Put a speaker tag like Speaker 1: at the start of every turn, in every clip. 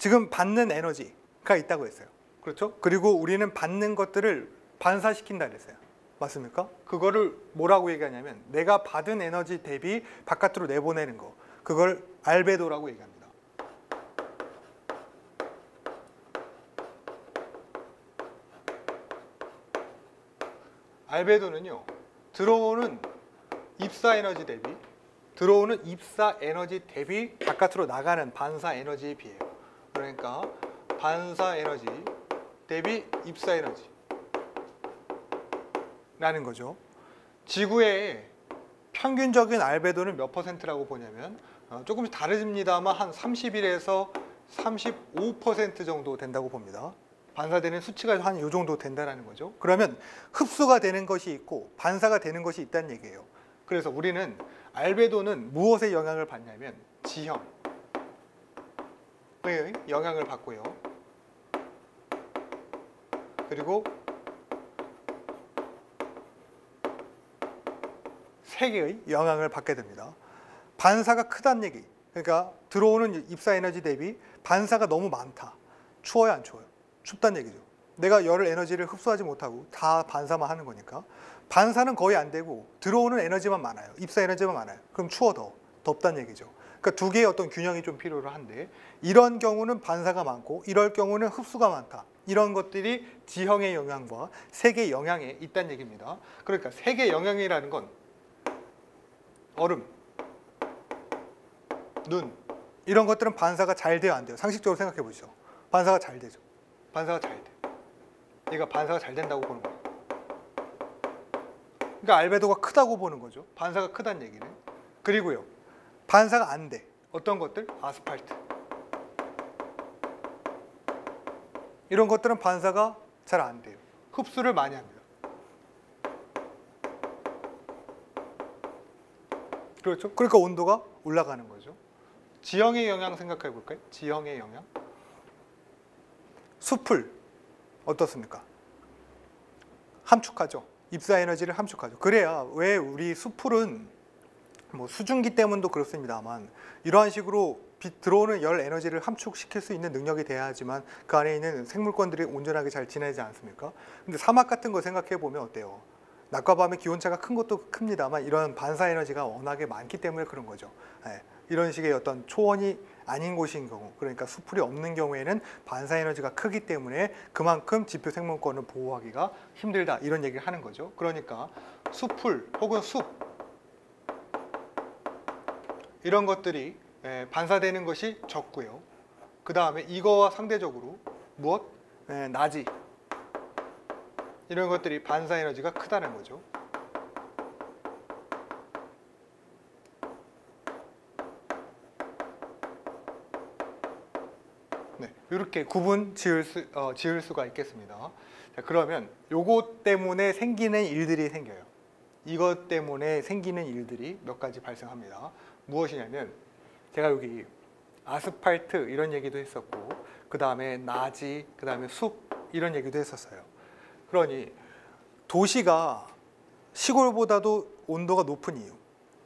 Speaker 1: 지금 받는 에너지가 있다고 했어요. 그렇죠? 그리고 우리는 받는 것들을 반사시킨다 그랬어요. 맞습니까? 그거를 뭐라고 얘기하냐면 내가 받은 에너지 대비 바깥으로 내보내는 거, 그걸 알베도라고 얘기합니다. 알베도는요, 들어오는 입사 에너지 대비 바깥으로 나가는 반사 에너지에 비해요. 그러니까 반사 에너지 대비 입사 에너지 라는 거죠. 지구의 평균적인 알베도는 몇 %라고 보냐면 조금씩 다릅니다만 한 31에서 35% 정도 된다고 봅니다. 반사되는 수치가 한 이 정도 된다는 거죠. 그러면 흡수가 되는 것이 있고 반사가 되는 것이 있다는 얘기예요. 그래서 우리는 알베도는 무엇에 영향을 받냐면 지형의 영향을 받고요. 그리고 세계의 영향을 받게 됩니다. 반사가 크다는 얘기. 그러니까 들어오는 입사 에너지 대비 반사가 너무 많다. 추워요, 안 추워요? 춥다는 얘기죠. 내가 열을 에너지를 흡수하지 못하고 다 반사만 하는 거니까. 반사는 거의 안 되고 들어오는 에너지만 많아요. 입사 에너지만 많아요. 그럼 추워 덥다는 얘기죠. 그러니까 두 개의 어떤 균형이 좀 필요로 한데 이런 경우는 반사가 많고 이럴 경우는 흡수가 많다. 이런 것들이 지형의 영향과 세계의 영향에 있다는 얘기입니다. 그러니까 세계의 영향이라는 건 얼음, 눈 이런 것들은 반사가 잘 돼요, 안 돼요? 상식적으로 생각해 보시죠. 반사가 잘 되죠. 반사가 잘 돼. 얘가 반사가 잘 된다고 보는 거예요. 그러니까 알베도가 크다고 보는 거죠. 반사가 크다는 얘기는. 그리고요, 반사가 안 돼. 어떤 것들? 아스팔트. 이런 것들은 반사가 잘 안 돼요. 흡수를 많이 합니다. 그렇죠? 그러니까 온도가 올라가는 거죠. 지형의 영향 생각해 볼까요? 지형의 영향. 숲을 어떻습니까? 함축하죠. 입사 에너지를 함축하죠. 그래야 왜 우리 숲풀은 뭐 수증기 때문도 그렇습니다만 이러한 식으로 들어오는 열 에너지를 함축시킬 수 있는 능력이 돼야지만 그 안에 있는 생물권들이 온전하게 잘 지내지 않습니까? 근데 사막 같은 거 생각해 보면 어때요? 낮과 밤의 기온차가 큰 것도 큽니다만 이런 반사 에너지가 워낙에 많기 때문에 그런 거죠. 네. 이런 식의 어떤 초원이 아닌 곳인 경우, 그러니까 숲풀이 없는 경우에는 반사 에너지가 크기 때문에 그만큼 지표 생물권을 보호하기가 힘들다, 이런 얘기를 하는 거죠. 그러니까 숲풀 혹은 숲 이런 것들이 반사되는 것이 적고요. 그 다음에 이거와 상대적으로 무엇? 나지 이런 것들이 반사 에너지가 크다는 거죠. 네, 이렇게 구분 지을 수가 있겠습니다. 자, 그러면 요것 때문에 생기는 일들이 생겨요. 이것 때문에 생기는 일들이 몇 가지 발생합니다. 무엇이냐면 제가 여기 아스팔트 이런 얘기도 했었고 그 다음에 나지, 그 다음에 숲 이런 얘기도 했었어요. 그러니 도시가 시골보다도 온도가 높은 이유,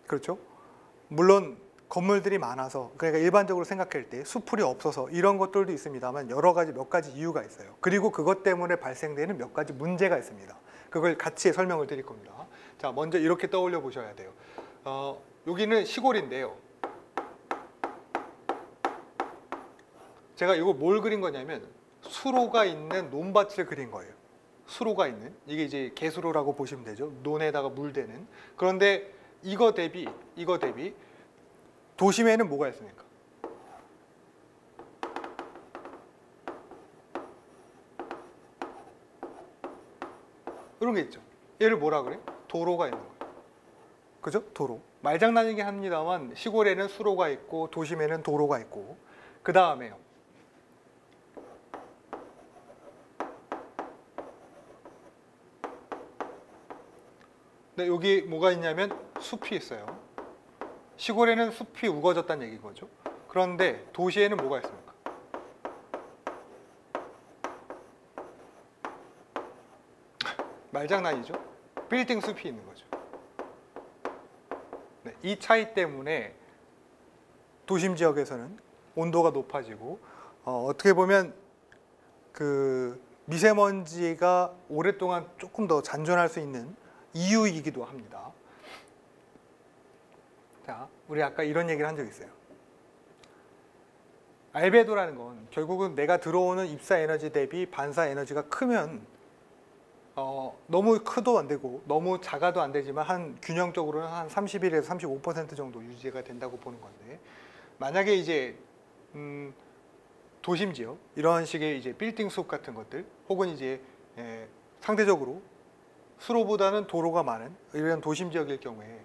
Speaker 1: 그렇죠? 물론 건물들이 많아서, 그러니까 일반적으로 생각할 때 숲풀이 없어서 이런 것들도 있습니다만 몇 가지 이유가 있어요. 그리고 그것 때문에 발생되는 몇 가지 문제가 있습니다. 그걸 같이 설명을 드릴 겁니다. 자, 먼저 이렇게 떠올려 보셔야 돼요. 여기는 시골인데요. 제가 이거 뭘 그린 거냐면 수로가 있는 논밭을 그린 거예요. 수로가 있는, 이게 이제 개수로라고 보시면 되죠. 논에다가 물대는. 그런데 이거 대비 도심에는 뭐가 있습니까? 이런 게 있죠. 얘를 뭐라 그래? 도로가 있는 거예요. 그죠? 도로. 말장난이긴 합니다만 시골에는 수로가 있고 도심에는 도로가 있고, 그 다음에요. 네, 여기 뭐가 있냐면 숲이 있어요. 시골에는 숲이 우거졌다는 얘기인 거죠. 그런데 도시에는 뭐가 있습니까? 말장난이죠. 빌딩 숲이 있는 거죠. 네, 이 차이 때문에 도심 지역에서는 온도가 높아지고 어떻게 보면 그 미세먼지가 오랫동안 조금 더 잔존할 수 있는 이유이기도 합니다. 자, 우리 아까 이런 얘기를 한 적 있어요. 알베도라는 건 결국은 내가 들어오는 입사 에너지 대비 반사 에너지가 크면 너무 크도 안 되고 너무 작아도 안 되지만 한 균형적으로는 한 31에서 35% 정도 유지가 된다고 보는 건데, 만약에 이제 도심 지역 이런 식의 이제 빌딩 숲 같은 것들, 혹은 이제 상대적으로 수로보다는 도로가 많은 이런 도심 지역일 경우에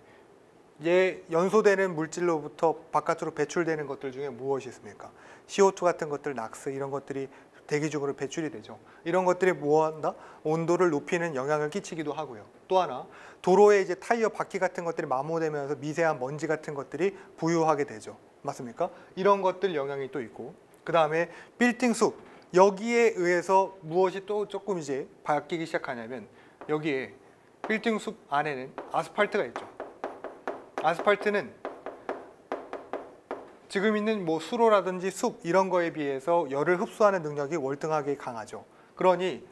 Speaker 1: 연소되는 물질로부터 바깥으로 배출되는 것들 중에 무엇이 있습니까? CO2 같은 것들, 낙스 이런 것들이 대기 중으로 배출이 되죠. 이런 것들이 뭐한다? 온도를 높이는 영향을 끼치기도 하고요. 또 하나, 도로에 이제 타이어 바퀴 같은 것들이 마모되면서 미세한 먼지 같은 것들이 부유하게 되죠. 맞습니까? 이런 것들 영향이 또 있고, 그 다음에 빌딩 숲, 여기에 의해서 무엇이 또 조금 이제 바뀌기 시작하냐면, 여기에 빌딩 숲 안에는 아스팔트가 있죠. 아스팔트는 지금 있는 뭐 수로라든지 숲 이런 거에 비해서 열을 흡수하는 능력이 월등하게 강하죠. 그러니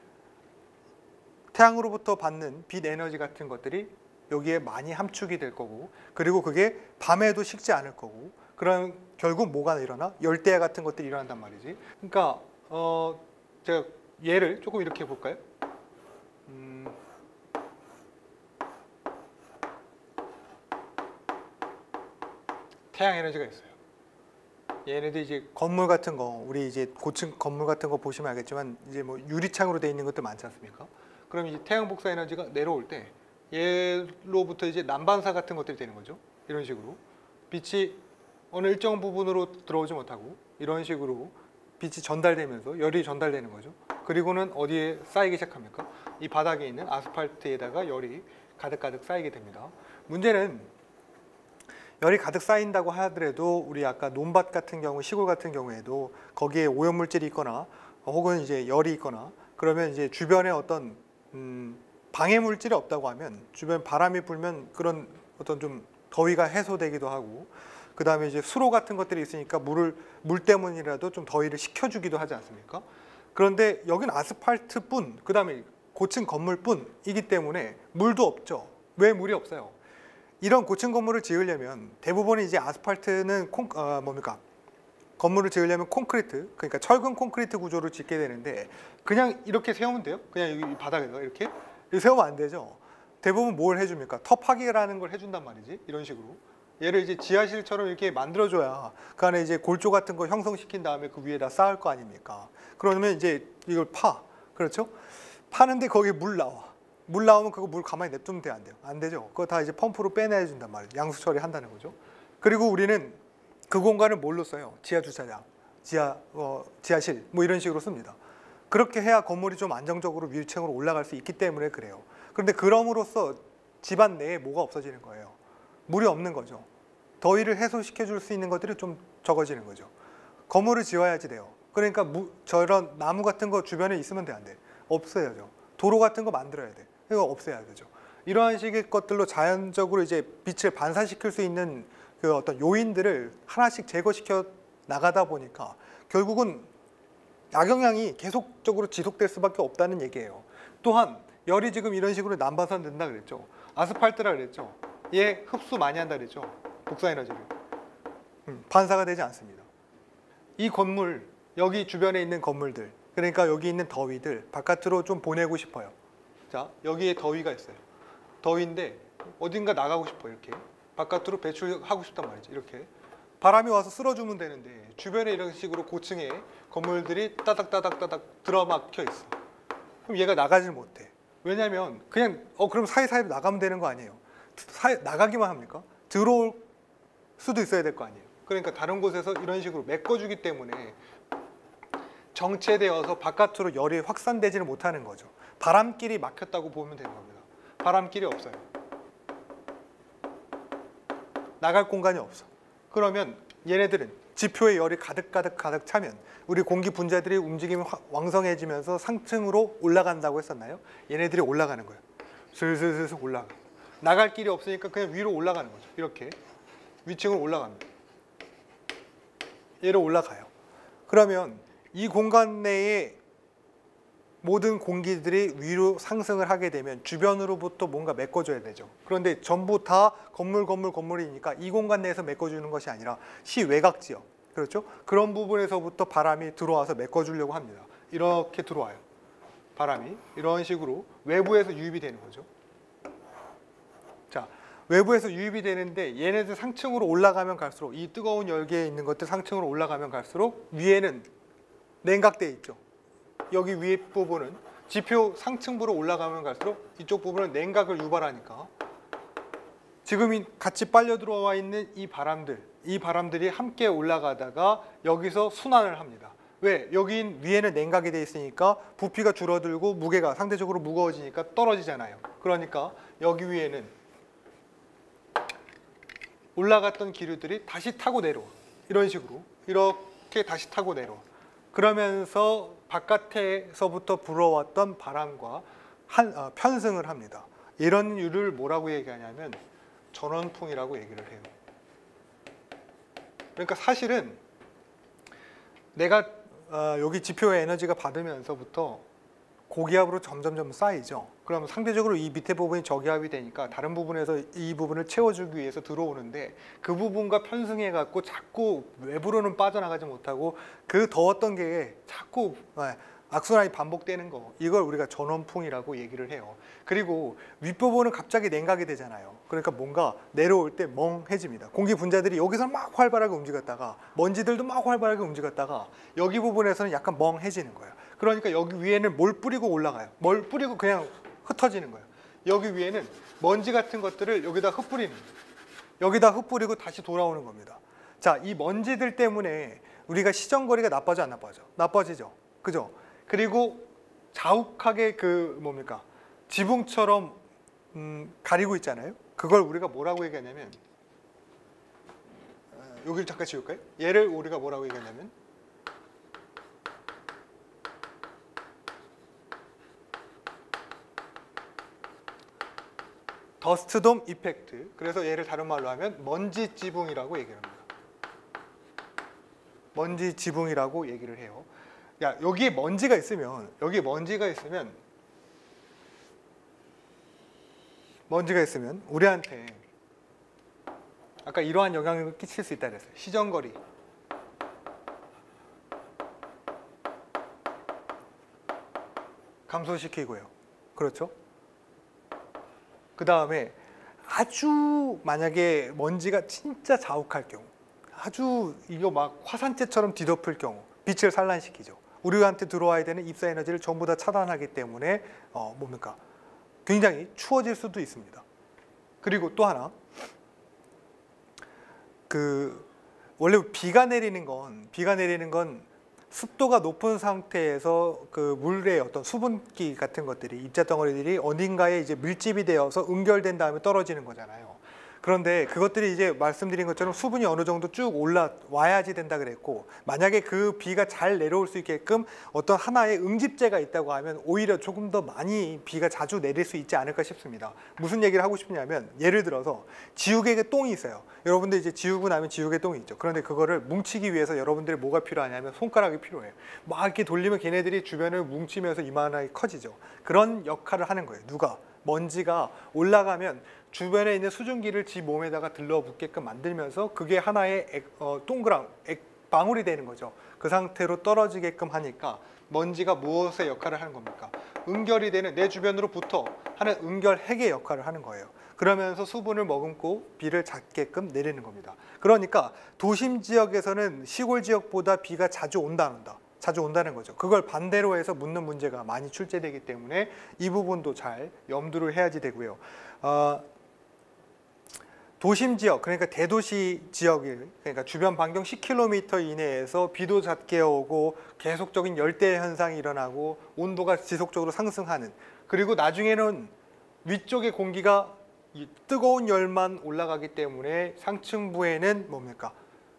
Speaker 1: 태양으로부터 받는 빛 에너지 같은 것들이 여기에 많이 함축이 될 거고, 그리고 그게 밤에도 식지 않을 거고, 그럼 결국 뭐가 일어나? 열대야 같은 것들이 일어난단 말이지. 그러니까 제가 예를 조금 이렇게 볼까요? 태양 에너지가 있어요. 얘네들 이제 건물 같은 거, 우리 이제 고층 건물 같은 거 보시면 알겠지만 이제 뭐 유리창으로 되어 있는 것들 많지 않습니까? 그럼 이제 태양 복사 에너지가 내려올 때 얘로부터 이제 난반사 같은 것들이 되는 거죠. 이런 식으로 빛이 어느 일정 부분으로 들어오지 못하고 이런 식으로 빛이 전달되면서 열이 전달되는 거죠. 그리고는 어디에 쌓이기 시작합니까? 이 바닥에 있는 아스팔트에다가 열이 가득가득 쌓이게 됩니다. 문제는 열이 가득 쌓인다고 하더라도 우리 아까 논밭 같은 경우, 시골 같은 경우에도 거기에 오염물질이 있거나 혹은 이제 열이 있거나 그러면 이제 주변에 어떤 방해물질이 없다고 하면 주변 바람이 불면 그런 어떤 좀 더위가 해소되기도 하고, 그 다음에 이제 수로 같은 것들이 있으니까 물 때문이라도 좀 더위를 식혀주기도 하지 않습니까? 그런데 여기는 아스팔트뿐, 그 다음에 고층 건물뿐이기 때문에 물도 없죠. 왜 물이 없어요? 이런 고층 건물을 지으려면 대부분이 이제 아스팔트는 건물을 지으려면 콘크리트, 그러니까 철근 콘크리트 구조를 짓게 되는데 그냥 이렇게 세우면 돼요? 그냥 여기 바닥에서 이렇게 세우면 안 되죠. 대부분 뭘 해줍니까? 터파기라는 걸 해준단 말이지. 이런 식으로 얘를 이제 지하실처럼 이렇게 만들어줘야 그 안에 이제 골조 같은 거 형성시킨 다음에 그 위에다 쌓을 거 아닙니까? 그러면 이제 이걸 그렇죠? 파는데 거기에 물 나와. 물 나오면 그거 물 가만히 냅두면 돼요? 안 돼요? 안 되죠. 그거 다 이제 펌프로 빼내야 준단 말이에요. 양수 처리한다는 거죠. 그리고 우리는 그 공간을 뭘로 써요? 지하 주차장, 지하실 뭐 이런 식으로 씁니다. 그렇게 해야 건물이 좀 안정적으로 위층으로 올라갈 수 있기 때문에 그래요. 그런데 그럼으로써 집안 내에 뭐가 없어지는 거예요? 물이 없는 거죠. 더위를 해소시켜 줄 수 있는 것들이 좀 적어지는 거죠. 건물을 지어야지 돼요. 그러니까 저런 나무 같은 거 주변에 있으면 돼, 안 돼? 없어야죠. 도로 같은 거 만들어야 돼. 이거 없애야 되죠. 이러한 식의 것들로 자연적으로 이제 빛을 반사시킬 수 있는 그 어떤 요인들을 하나씩 제거시켜 나가다 보니까 결국은 악영향이 계속적으로 지속될 수밖에 없다는 얘기예요. 또한 열이 지금 이런 식으로 난반사 된다 그랬죠. 아스팔트라 그랬죠. 얘 흡수 많이 한다 그랬죠. 복사 에너지를. 반사가 되지 않습니다. 이 건물, 여기 주변에 있는 건물들, 그러니까 여기 있는 더위들 바깥으로 좀 보내고 싶어요. 자, 여기에 더위가 있어요. 더위인데 어딘가 나가고 싶어요. 이렇게 바깥으로 배출하고 싶단 말이죠. 이렇게 바람이 와서 쓸어주면 되는데 주변에 이런 식으로 고층에 건물들이 따닥따닥따닥 들어막혀 있어. 그럼 얘가 나가질 못해. 왜냐면 그냥 그럼 사이사이로 나가면 되는 거 아니에요. 나가기만 합니까? 들어올 수도 있어야 될 거 아니에요. 그러니까 다른 곳에서 이런 식으로 메꿔주기 때문에 정체되어서 바깥으로 열이 확산되지는 못하는 거죠. 바람길이 막혔다고 보면 되는 겁니다. 바람길이 없어요. 나갈 공간이 없어. 그러면 얘네들은 지표에 열이 가득 차면 우리 공기 분자들이 움직임이 왕성해지면서 상층으로 올라간다고 했었나요? 얘네들이 올라가는 거예요. 슬슬슬슬 올라가. 나갈 길이 없으니까 그냥 위로 올라가는 거죠. 이렇게 위층으로 올라갑니다. 얘로 올라가요. 그러면 이 공간 내에 모든 공기들이 위로 상승을 하게 되면 주변으로부터 뭔가 메꿔줘야 되죠. 그런데 전부 다 건물이니까 이 공간 내에서 메꿔주는 것이 아니라 시외곽 지역, 그렇죠? 그런 부분에서부터 바람이 들어와서 메꿔주려고 합니다. 이렇게 들어와요. 바람이 이런 식으로 외부에서 유입이 되는 거죠. 자, 외부에서 유입이 되는데 얘네들 상층으로 올라가면 갈수록, 이 뜨거운 열기에 있는 것들 상층으로 올라가면 갈수록 위에는 냉각되어 있죠. 여기 위에 부분은 지표 상층부로 올라가면 갈수록 이쪽 부분은 냉각을 유발하니까 지금 같이 빨려 들어와 있는 이 바람들이 함께 올라가다가 여기서 순환을 합니다. 왜? 여기 위에는 냉각이 돼 있으니까 부피가 줄어들고 무게가 상대적으로 무거워지니까 떨어지잖아요. 그러니까 여기 위에는 올라갔던 기류들이 다시 타고 내려와. 이런 식으로 이렇게 다시 타고 내려와. 그러면서 바깥에서부터 불어왔던 바람과 편승을 합니다. 이런 유를 뭐라고 얘기하냐면 전원풍이라고 얘기를 해요. 그러니까 사실은 내가 여기 지표의 에너지가 받으면서부터 고기압으로 점점 쌓이죠. 그러면 상대적으로 이 밑에 부분이 저기압이 되니까 다른 부분에서 이 부분을 채워주기 위해서 들어오는데 그 부분과 편승해 갖고 자꾸 외부로는 빠져나가지 못하고 그 더웠던 게 자꾸 악순환이 반복되는 거, 이걸 우리가 전원풍이라고 얘기를 해요. 그리고 윗부분은 갑자기 냉각이 되잖아요. 그러니까 뭔가 내려올 때 멍해집니다. 공기 분자들이 여기서 막 활발하게 움직였다가 먼지들도 막 활발하게 움직였다가 여기 부분에서는 약간 멍해지는 거예요. 그러니까 여기 위에는 뭘 뿌리고 올라가요. 뭘 뿌리고 그냥 흩어지는 거예요. 여기 위에는 먼지 같은 것들을 여기다 흩뿌리는 거예요. 여기다 흩뿌리고 다시 돌아오는 겁니다. 자, 이 먼지들 때문에 우리가 시정거리가 나빠져 안 나빠져? 나빠지죠. 그죠? 그리고 자욱하게 지붕처럼 가리고 있잖아요. 그걸 우리가 뭐라고 얘기하냐면, 여기를 잠깐 지울까요? 얘를 우리가 뭐라고 얘기하냐면 더스트돔 이펙트. 그래서 얘를 다른 말로 하면 먼지 지붕이라고 얘기를 합니다. 먼지 지붕이라고 얘기를 해요. 야, 여기에 먼지가 있으면 우리한테 아까 이러한 영향을 끼칠 수 있다 그랬어요. 시정거리, 감소시키고요. 그렇죠? 그 다음에 아주 만약에 먼지가 진짜 자욱할 경우, 아주 이거 막 화산재처럼 뒤덮을 경우 빛을 산란시키죠. 우리한테 들어와야 되는 입사 에너지를 전부 다 차단하기 때문에 굉장히 추워질 수도 있습니다. 그리고 또 하나, 원래 비가 내리는 건 습도가 높은 상태에서 그 물의 어떤 수분기 같은 것들이, 입자 덩어리들이 어딘가에 이제 밀집이 되어서 응결된 다음에 떨어지는 거잖아요. 그런데 그것들이 이제 말씀드린 것처럼 수분이 어느 정도 쭉 올라와야지 된다 그랬고, 만약에 그 비가 잘 내려올 수 있게끔 어떤 하나의 응집제가 있다고 하면 오히려 조금 더 많이 비가 자주 내릴 수 있지 않을까 싶습니다. 무슨 얘기를 하고 싶냐면, 예를 들어서 지우개에 똥이 있어요. 여러분들 이제 지우고 나면 지우개 똥이 있죠. 그런데 그거를 뭉치기 위해서 여러분들이 뭐가 필요하냐면 손가락이 필요해요. 막 이렇게 돌리면 걔네들이 주변을 뭉치면서 이만하게 커지죠. 그런 역할을 하는 거예요. 누가? 먼지가 올라가면 주변에 있는 수증기를 지 몸에다가 들러붙게끔 만들면서 그게 하나의 동그란 방울이 되는 거죠. 그 상태로 떨어지게끔 하니까 먼지가 무엇의 역할을 하는 겁니까? 응결이 되는, 내 주변으로부터 하는 응결 핵의 역할을 하는 거예요. 그러면서 수분을 머금고 비를 잦게끔 내리는 겁니다. 그러니까 도심 지역에서는 시골 지역보다 비가 자주 온다 안 온다? 자주 온다는 거죠. 그걸 반대로 해서 묻는 문제가 많이 출제되기 때문에 이 부분도 잘 염두를 해야지 되고요. 도심 지역, 그러니까 대도시 지역을, 그러니까 주변 반경 10km 이내에서 비도 잦게 오고 계속적인 열대 현상이 일어나고 온도가 지속적으로 상승하는, 그리고 나중에는 위쪽의 공기가 뜨거운 열만 올라가기 때문에 상층부에는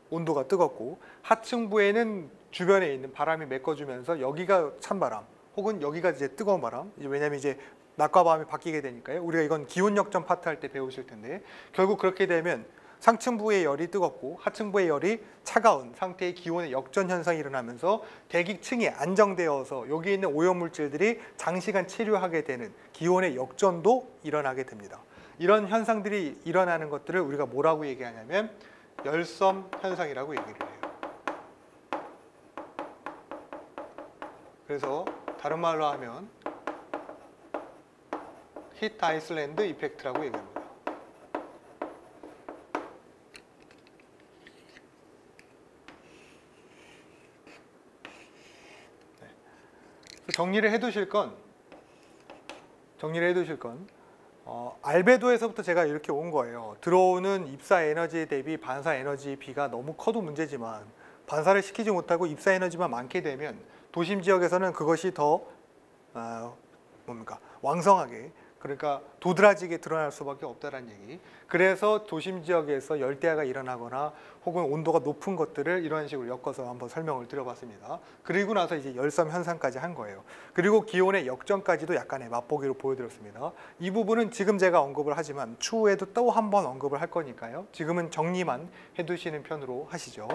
Speaker 1: 온도가 뜨겁고 하층부에는 주변에 있는 바람이 메꿔주면서 여기가 찬바람 혹은 여기가 이제 뜨거운 바람, 왜냐하면 이제 낮과 밤이 바뀌게 되니까요. 우리가 이건 기온 역전 파트 할 때 배우실 텐데, 결국 그렇게 되면 상층부의 열이 뜨겁고 하층부의 열이 차가운 상태의 기온의 역전 현상이 일어나면서 대기층이 안정되어서 여기 있는 오염물질들이 장시간 체류하게 되는 기온의 역전도 일어나게 됩니다. 이런 현상들이 일어나는 것들을 우리가 뭐라고 얘기하냐면 열섬 현상이라고 얘기를 해요. 그래서 다른 말로 하면 히트 아이슬란드 이펙트라고 얘기합니다. 네. 정리를 해두실 건 알베도에서부터 제가 이렇게 온 거예요. 들어오는 입사 에너지 대비 반사 에너지 비가 너무 커도 문제지만 반사를 시키지 못하고 입사 에너지만 많게 되면 도심 지역에서는 그것이 더 왕성하게, 그러니까 도드라지게 드러날 수밖에 없다는 얘기. 그래서 도심 지역에서 열대야가 일어나거나 혹은 온도가 높은 것들을 이런 식으로 엮어서 한번 설명을 드려봤습니다. 그리고 나서 이제 열섬 현상까지 한 거예요. 그리고 기온의 역전까지도 약간의 맛보기로 보여드렸습니다. 이 부분은 지금 제가 언급을 하지만 추후에도 또 한 번 언급을 할 거니까요. 지금은 정리만 해두시는 편으로 하시죠.